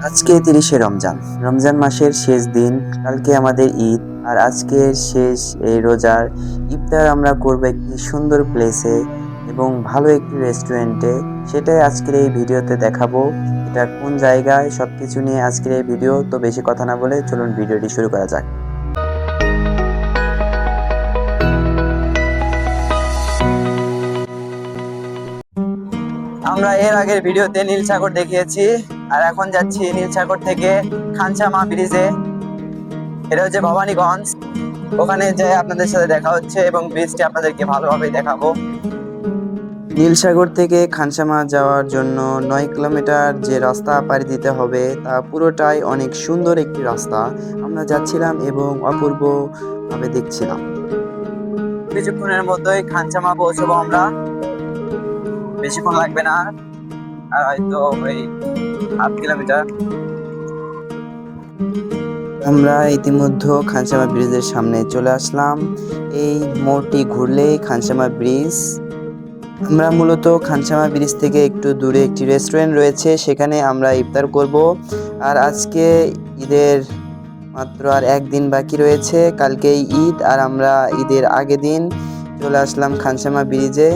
আজকে ৩০শে রমজান। রমজান মাসের শেষ দিন। কালকে আমাদের ঈদ। আর আজকের শেষ এই রোজার ইফতার আমরা করব একটি সুন্দর প্লেসে এবং ভালো একটি রেস্টুরেন্টে। সেটাই আজকের এই ভিডিওতে দেখাবো। এটা কোন জায়গায় সবকিছু নিয়ে আজকের এই ভিডিও। তো বেশি কথা না বলে চলুন ভিডিওটি শুরু করা যাক। আমরা এর আগের ভিডিওতে নীলসাগর দেখিয়েছি, আর এখন যাচ্ছি নীলসাগর থেকে খানসামা ব্রিজে। এটা হচ্ছে ভবানীগঞ্জ। ওখানে যে আপনাদের সাথে দেখা হচ্ছে এবং ব্রিজটি আপনাদেরকে ভালোভাবে দেখাবো। নীলসাগর থেকে খানসামা যাওয়ার জন্য ৯ কিলোমিটার যে রাস্তা পাড়ি দিতে হবে তা পুরোটাই অনেক সুন্দর একটি রাস্তা। আমরা যাচ্ছিলাম এবং অপূর্বভাবে দেখছিলাম। কিছুক্ষণের মধ্যেই খানসামা পৌঁছবো আমরা, বেশিক্ষণ লাগবে না, আর হয়তো ওই ৮ কিলোমিটার। আমরা ইতিমধ্যে খানসামা ব্রিজের সামনে চলে আসলাম। এই মোড়টি ঘুরলেই খানসামা ব্রিজ। আমরা মূলত খানসামা ব্রিজ থেকে একটু দূরে একটি রেস্টুরেন্ট রয়েছে, সেখানে আমরা ইফতার করব। আর আজকে ঈদের মাত্র আর একদিন বাকি রয়েছে, কালকেই ঈদ। আর আমরা ঈদের আগের দিন চলে আসলাম খানসামা ব্রিজে।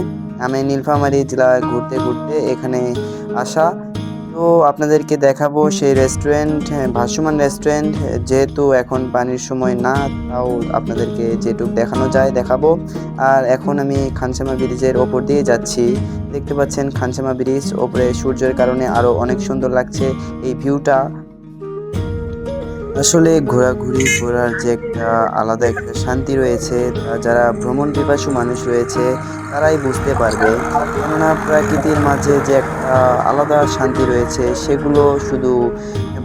আমি নীলফামারী জেলা ঘুরতে ঘুরতে এখানে আসা। তো আপনাদেরকে দেখাবো সেই রেস্টুরেন্ট, ভাসমান রেস্টুরেন্ট। যেহেতু এখন পানির সময় না, তাও আপনাদেরকে যেটুকু দেখানো যায় দেখাবো। আর এখন আমি খানসামা ব্রিজের ওপর দিয়ে যাচ্ছি। দেখতে পাচ্ছেন খানসামা ব্রিজ, ওপরে সূর্যের কারণে আরো অনেক সুন্দর লাগছে এই ভিউটা। আসলে ঘোরাঘুরি করার যে একটা আলাদা একটা শান্তি রয়েছে, তা যারা ভ্রমণ পিপাসু মানুষ রয়েছে তারাই বুঝতে পারবে। কেননা প্রকৃতির মাঝে যে একটা আলাদা শান্তি রয়েছে, সেগুলো শুধু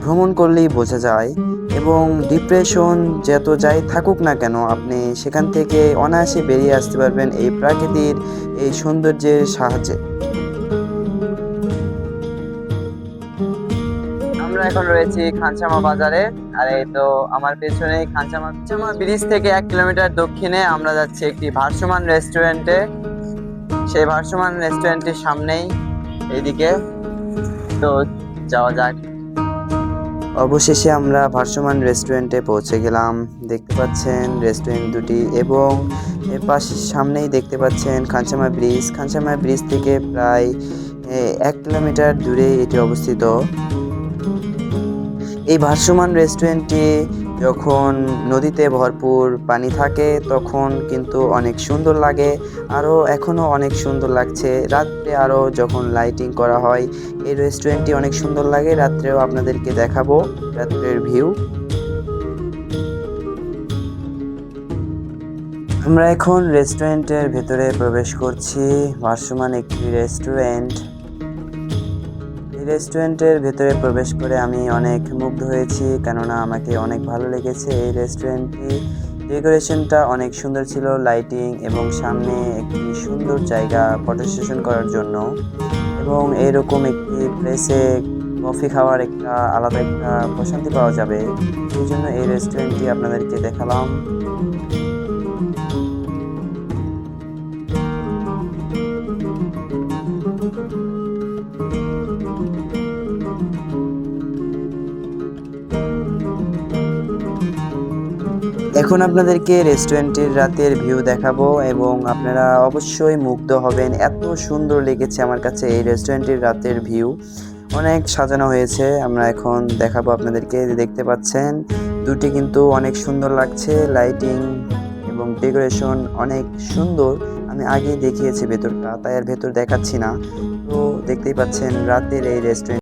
ভ্রমণ করলেই বোঝা যায়। এবং ডিপ্রেশন যত যাই থাকুক না কেন, আপনি সেখান থেকে অনায়াসে বেরিয়ে আসতে পারবেন এই প্রাকৃতির এই সৌন্দর্যের সাহায্যে। আমরা এখন রয়েছি খানসামা বাজারে, আর এই তো আমার পেছনে খানসামা ব্রিজ থেকে ১ কিলোমিটার দক্ষিণে আমরা যাচ্ছি একটি ভাসমান রেস্টুরেন্টে। সেই ভাসমান রেস্টুরেন্টের সামনেই এইদিকে, তো যাওয়া যাক। অবশেষে আমরা ভাসমান রেস্টুরেন্টে পৌঁছে গেলাম। দেখতে পাচ্ছেন রেস্টুরেন্ট দুটি এবং এর পাশের সামনেই দেখতে পাচ্ছেন খানসামা ব্রিজ। খানসামা ব্রিজ থেকে প্রায় ১ কিলোমিটার দূরে এটি অবস্থিত। এই ভাসমান রেস্টুরেন্টটি যখন নদীতে ভরপুর পানি থাকে তখন কিন্তু অনেক সুন্দর লাগে, আরও এখনও অনেক সুন্দর লাগছে। রাত্রে আরও যখন লাইটিং করা হয় এই রেস্টুরেন্টটি অনেক সুন্দর লাগে। রাত্রেও আপনাদেরকে দেখাবো রাত্রের ভিউ। আমরা এখন রেস্টুরেন্টের ভেতরে প্রবেশ করছি। ভাসমান একটি রেস্টুরেন্ট। রেস্টুরেন্টের ভেতরে প্রবেশ করে আমি অনেক মুগ্ধ হয়েছি, কেননা আমাকে অনেক ভালো লেগেছে এই রেস্টুরেন্টটি। ডেকোরেশনটা অনেক সুন্দর ছিল, লাইটিং এবং সামনে একটি সুন্দর জায়গা ফটো সেশন করার জন্য। এবং এরকম একটি প্লেসে কফি খাওয়ার একটা আলাদা একটা প্রশান্তি পাওয়া যাবে, সেই জন্য এই রেস্টুরেন্টটি আপনাদেরকে দেখালাম। এখন আপনাদেরকে রেস্টুরেন্টের রাতের ভিউ দেখাবো এবং আপনারা অবশ্যই মুগ্ধ হবেন। এত সুন্দর লেগেছে আমার কাছে এই রেস্টুরেন্টের রাতের ভিউ, অনেক সাজানো হয়েছে। আমরা এখন দেখাবো আপনাদেরকে। দেখতে পাচ্ছেন দুটি কিন্তু অনেক সুন্দর লাগছে, লাইটিং এবং ডেকোরেশন অনেক সুন্দর। আমি আগেই দেখিয়েছি ভেতরটা, তাই আর ভেতর দেখাচ্ছি না। তো দেখতেই পাচ্ছেন রাতের এই রেস্টুরেন্ট।